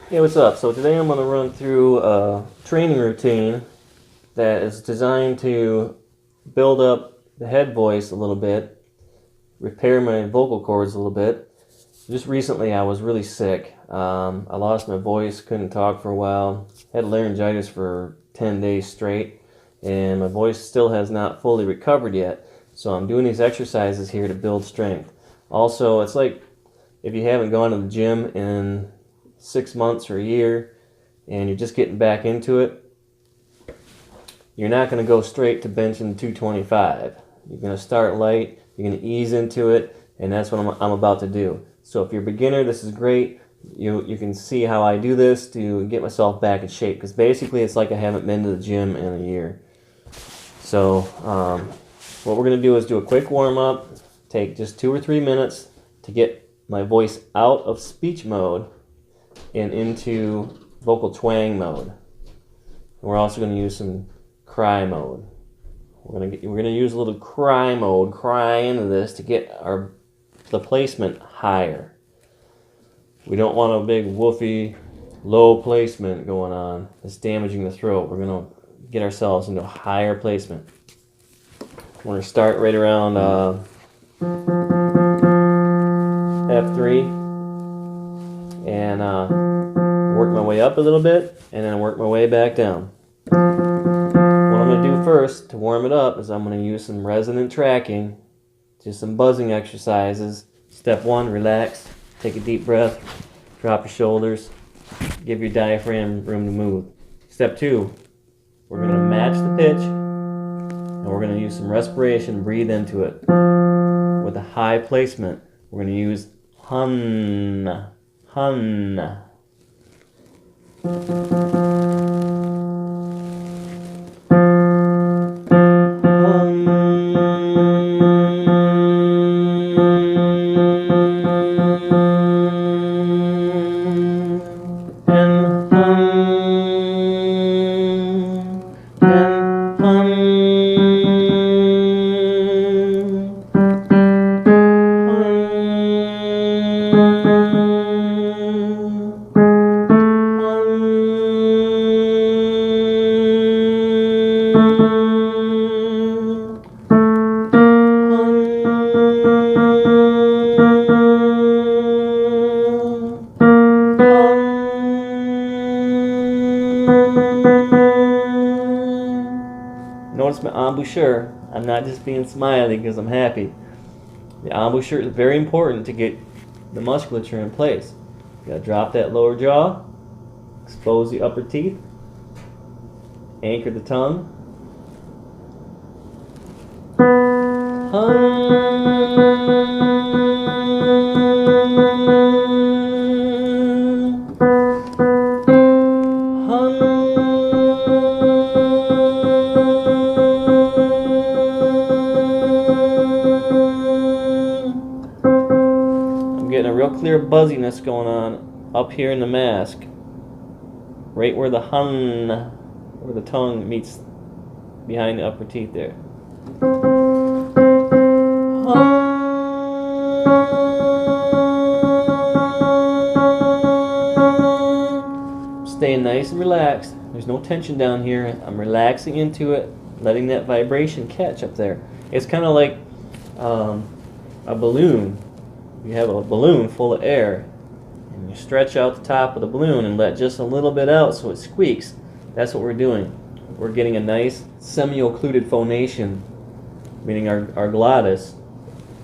Hey, what's up? So today I'm going to run through a training routine that is designed to build up the head voice a little bit, repair my vocal cords a little bit. Just recently I was really sick. I lost my voice, couldn't talk for a while, had laryngitis for 10 days straight, and my voice still has not fully recovered yet. So I'm doing these exercises here to build strength. Also, it's like if you haven't gone to the gym in 6 months or a year and you're just getting back into it, you're not going to go straight to benching 225. You're going to start light, you're going to ease into it, and that's what I'm about to do. So if you're a beginner, this is great. You can see how I do this to get myself back in shape, because basically it's like I haven't been to the gym in a year. So what we're going to do is do a quick warm-up, take just 2 or 3 minutes to get my voice out of speech mode and into vocal twang mode. And we're also going to use some cry mode. We're going to use a little cry mode, cry into this to get the placement higher. We don't want a big woofy low placement going on that's damaging the throat. We're going to get ourselves into a higher placement. We're going to start right around F3 and work my way up a little bit and then work my way back down. What I'm going to do first to warm it up is I'm going to use some resonant tracking, just some buzzing exercises. Step 1, relax, take a deep breath, drop your shoulders, give your diaphragm room to move. Step 2, we're going to match the pitch and we're going to use some respiration, breathe into it. With a high placement, we're going to use hun, hun. Notice my embouchure. I'm not just being smiley because I'm happy. The embouchure is very important to get the musculature in place. You gotta drop that lower jaw, expose the upper teeth, anchor the tongue. Getting a real clear buzziness going on up here in the mask, right where the hun, where the tongue meets behind the upper teeth there. Staying nice and relaxed. There's no tension down here. I'm relaxing into it, letting that vibration catch up there. It's kind of like a balloon. You have a balloon full of air and you stretch out the top of the balloon and let just a little bit out so it squeaks. That's what we're doing. We're getting a nice semi-occluded phonation, meaning our glottis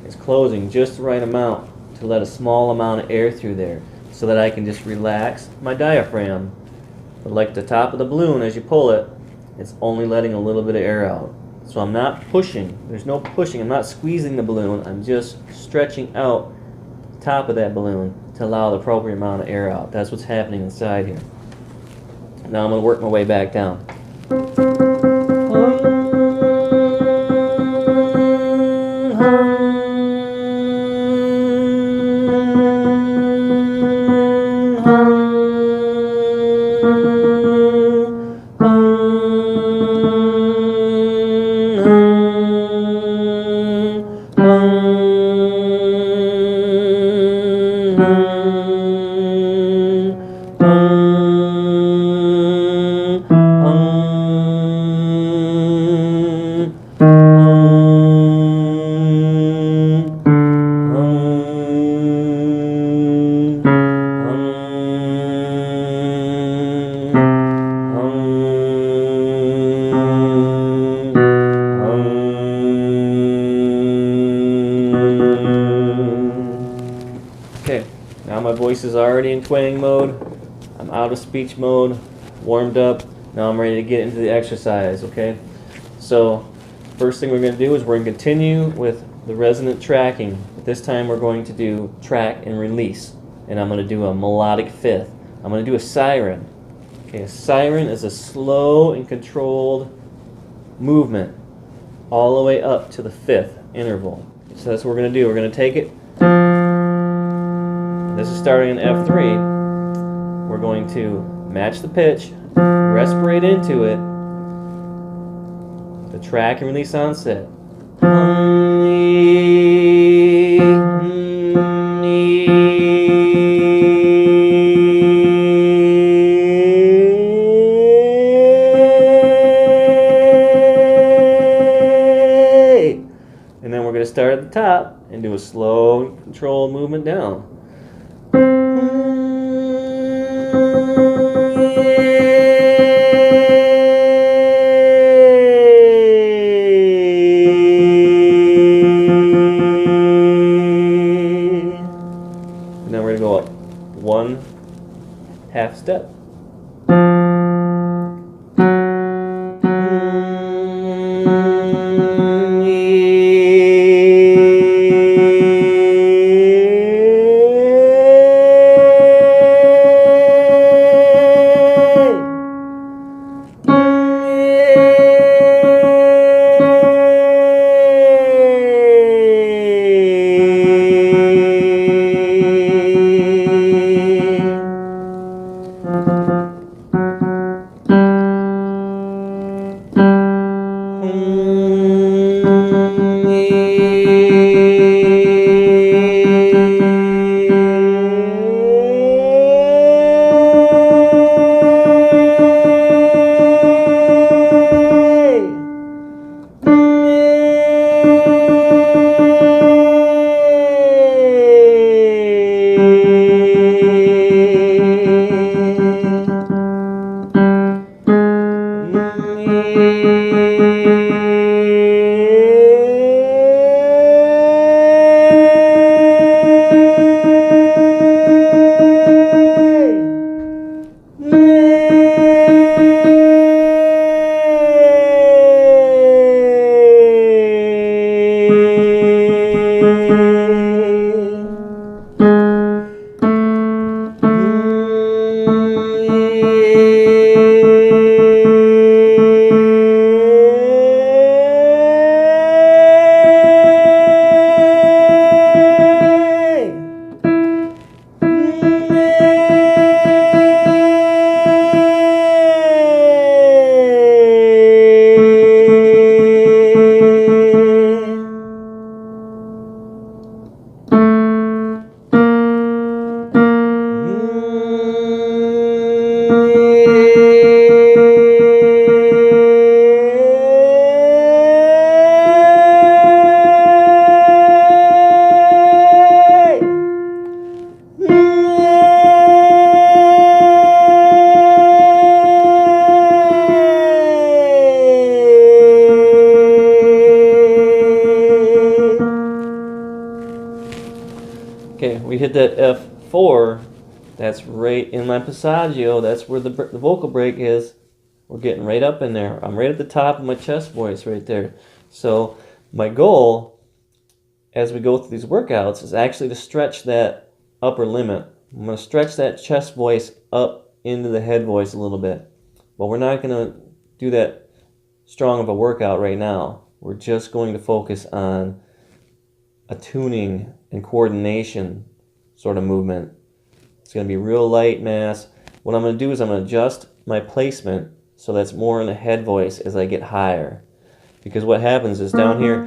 is closing just the right amount to let a small amount of air through there so that I can just relax my diaphragm. But like the top of the balloon, as you pull it, it's only letting a little bit of air out. So I'm not pushing. There's no pushing. I'm not squeezing the balloon. I'm just stretching out top of that balloon to allow the appropriate amount of air out. That's what's happening inside here. Now I'm going to work my way back down. twang mode. I'm out of speech mode, warmed up. Now I'm ready to get into the exercise, okay? So first thing we're going to do is we're going to continue with the resonant tracking. This time we're going to do track and release. And I'm going to do a melodic fifth. I'm going to do a siren. Okay, a siren is a slow and controlled movement all the way up to the fifth interval. So that's what we're going to do. We're going to take it. This is starting in F3. We're going to match the pitch, respirate into it, the track and release onset. And then we're going to start at the top and do a slow, controlled movement down. And then we're going to go up one half step. Okay, we hit that F4. That's right in my Passaggio. That's where the vocal break is. We're getting right up in there. I'm right at the top of my chest voice right there. So my goal as we go through these workouts is actually to stretch that upper limit. I'm going to stretch that chest voice up into the head voice a little bit. But we're not going to do that strong of a workout right now. We're just going to focus on a tuning and coordination sort of movement. It's going to be real light mass. What I'm going to do is I'm going to adjust my placement so that's more in the head voice as I get higher. Because what happens is down here,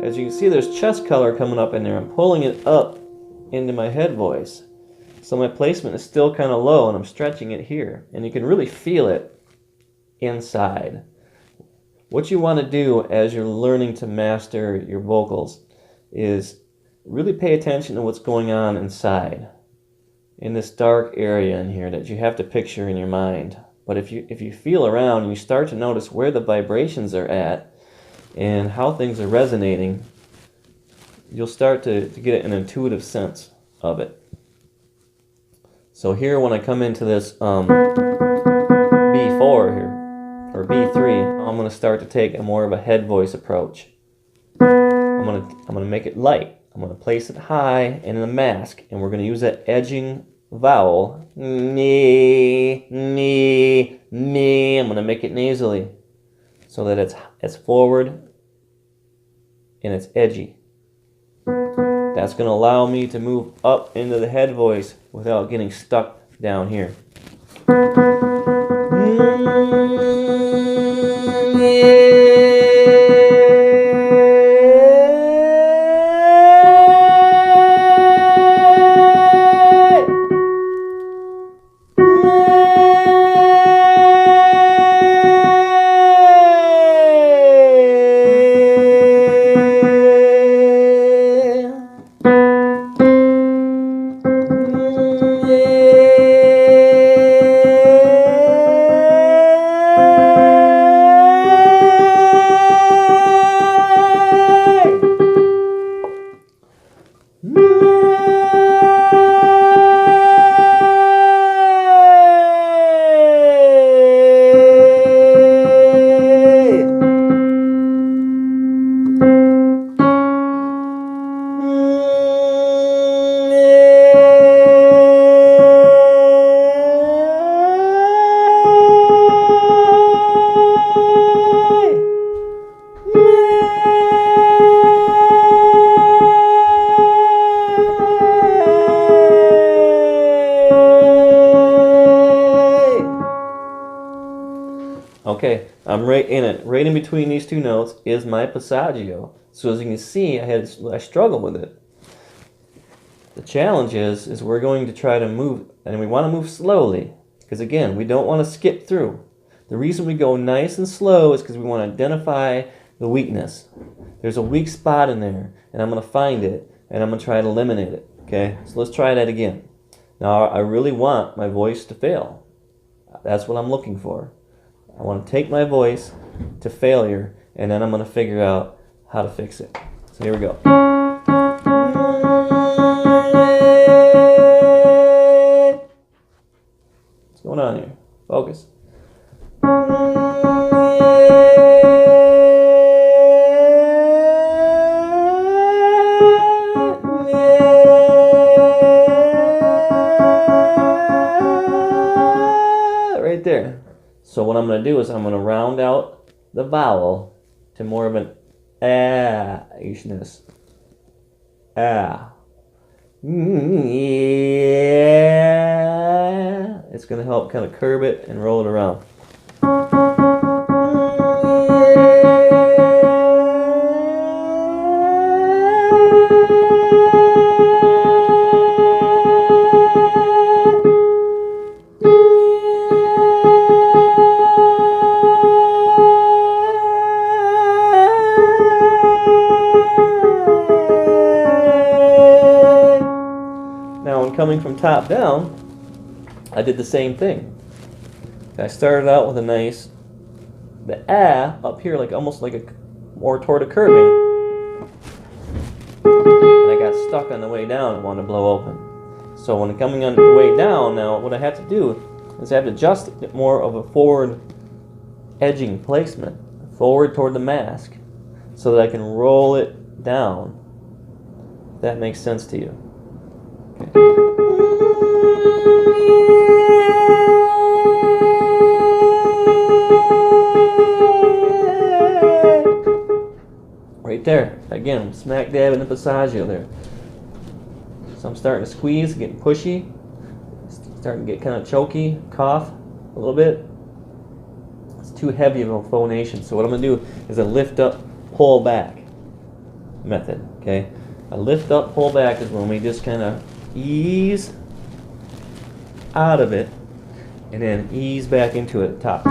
as you can see, there's chest color coming up in there. I'm pulling it up into my head voice. So my placement is still kind of low and I'm stretching it here. And you can really feel it inside. What you want to do as you're learning to master your vocals is really pay attention to what's going on inside. in this dark area in here that you have to picture in your mind. But if you feel around and you start to notice where the vibrations are at and how things are resonating, you'll start to get an intuitive sense of it. So here when I come into this B4 here, or B3, I'm going to start to take a more of a head voice approach. I'm going to make it light. I'm going to place it high and in a mask, and we're going to use that edging vowel. Me, me, me. I'm going to make it nasally so that it's forward and it's edgy. That's going to allow me to move up into the head voice without getting stuck down here. Okay, I'm right in it. Right in between these two notes is my Passaggio. So as you can see, I struggle with it. The challenge is we're going to try to move, and we want to move slowly, because again, we don't want to skip through. The reason we go nice and slow is because we want to identify the weakness. There's a weak spot in there, and I'm going to find it, and I'm going to try to eliminate it. Okay, so let's try that again. Now, I really want my voice to fail. That's what I'm looking for. I want to take my voice to failure, and then I'm going to figure out how to fix it. So here we go. What's going on here? Focus. Right there. So what I'm going to do is I'm going to round out the vowel to more of an ah-ishness. Ah. Yeah. It's going to help kind of curb it and roll it around. Coming from top down, I did the same thing. I started out with a nice, the ah up here, like almost like a more toward a curving, and I got stuck on the way down and wanted to blow open. So when I'm coming on the way down, now what I have to do is I have to adjust it more of a forward edging placement, forward toward the mask, so that I can roll it down. If that makes sense to you. Okay. Right there. Again, smack dab in the Passaggio there. So I'm starting to squeeze, getting pushy, starting to get kind of choky, cough a little bit. It's too heavy of a phonation. So what I'm going to do is a lift up, pull back method. Okay, a lift up, pull back is when we just kind of ease out of it and then ease back into it at the top.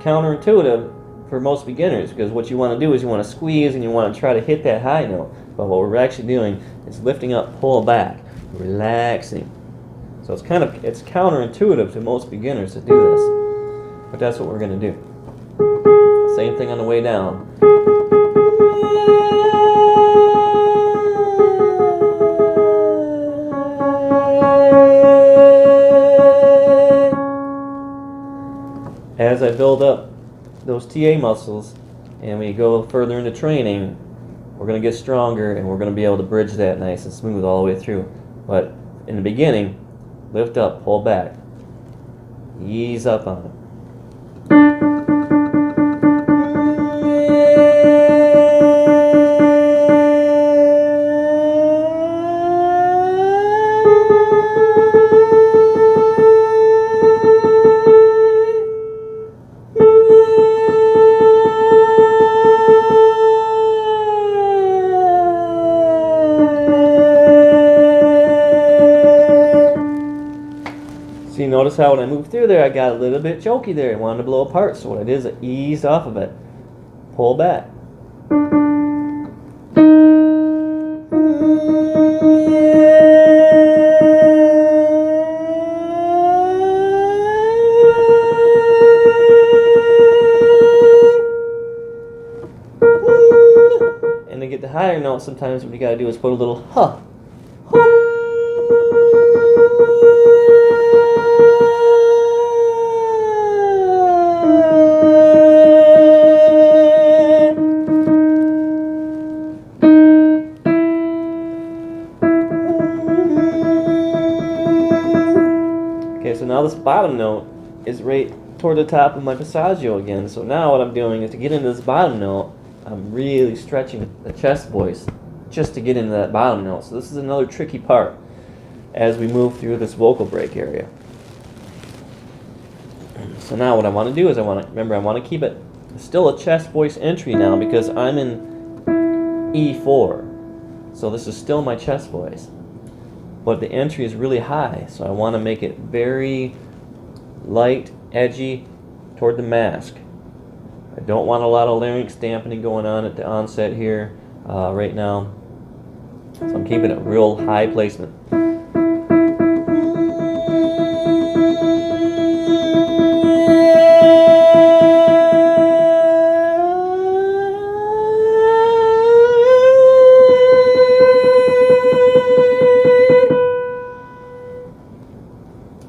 counterintuitive for most beginners, because what you want to do is you want to squeeze and you want to try to hit that high note. But what we're actually doing is lifting up, pull back, relaxing. So it's counterintuitive to most beginners to do this. But that's what we're going to do. Same thing on the way down. As I build up those TA muscles and we go further into training, we're going to get stronger and we're going to be able to bridge that nice and smooth all the way through. But in the beginning, lift up, pull back, ease up on it. See, notice how when I moved through there, I got a little bit choky there. I wanted to blow apart. So what I did is I eased off of it. Pull back. And to get the higher notes, sometimes what you got to do is put a little huh. Okay, so now this bottom note is right toward the top of my Passaggio again. So now what I'm doing is to get into this bottom note, I'm really stretching the chest voice just to get into that bottom note. So this is another tricky part as we move through this vocal break area. So now what I want to do is I want to keep it still a chest voice entry now because I'm in E4. So this is still my chest voice. But the entry is really high, so I want to make it very light, edgy toward the mask. I don't want a lot of larynx dampening going on at the onset here right now. So I'm keeping it real high placement.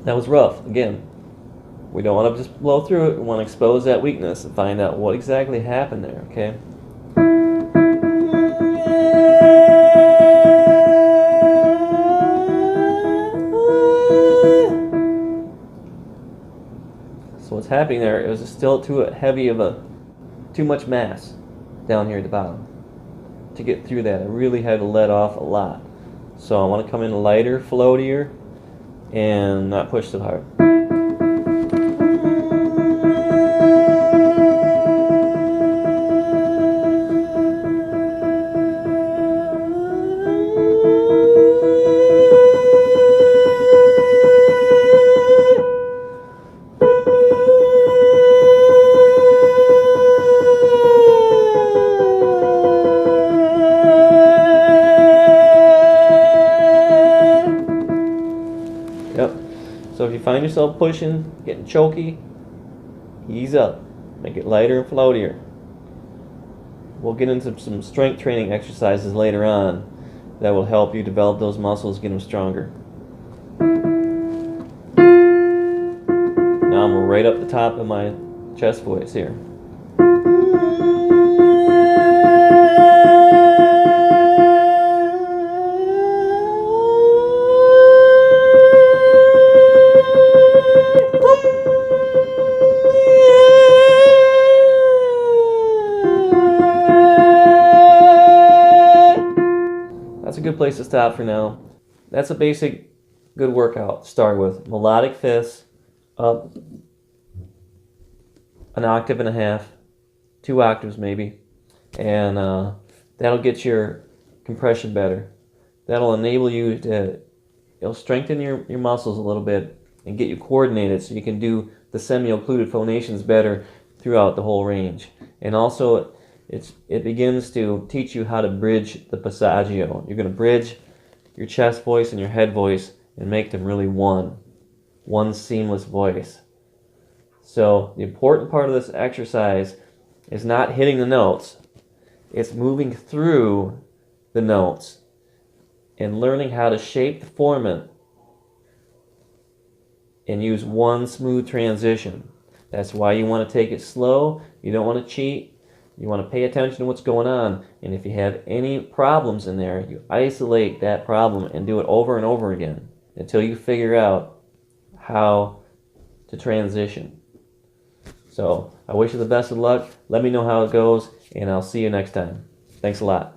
That was rough. Again, we don't want to just blow through it. We want to expose that weakness and find out what exactly happened there, okay? So what's happening there, it was still too much mass down here at the bottom. To get through that, I really had to let off a lot. So I want to come in lighter, floatier, and not push so hard. So if you find yourself pushing, getting choky, ease up. Make it lighter and floatier. We'll get into some strength training exercises later on that will help you develop those muscles, get them stronger. Now I'm right up the top of my chest voice here. That's a good place to stop for now. That's a basic good workout to start with. Melodic fifths, up an octave and a half, 2 octaves maybe, and that'll get your compression better. That'll enable you to, it'll strengthen your muscles a little bit and get you coordinated so you can do the semi-occluded phonations better throughout the whole range. And also it begins to teach you how to bridge the Passaggio. You're going to bridge your chest voice and your head voice and make them really one seamless voice. So the important part of this exercise is not hitting the notes. It's moving through the notes and learning how to shape the formant and use one smooth transition. That's why you want to take it slow. You don't want to cheat. You want to pay attention to what's going on. And if you have any problems in there, you isolate that problem and do it over and over again until you figure out how to transition. So I wish you the best of luck. Let me know how it goes, and I'll see you next time. Thanks a lot.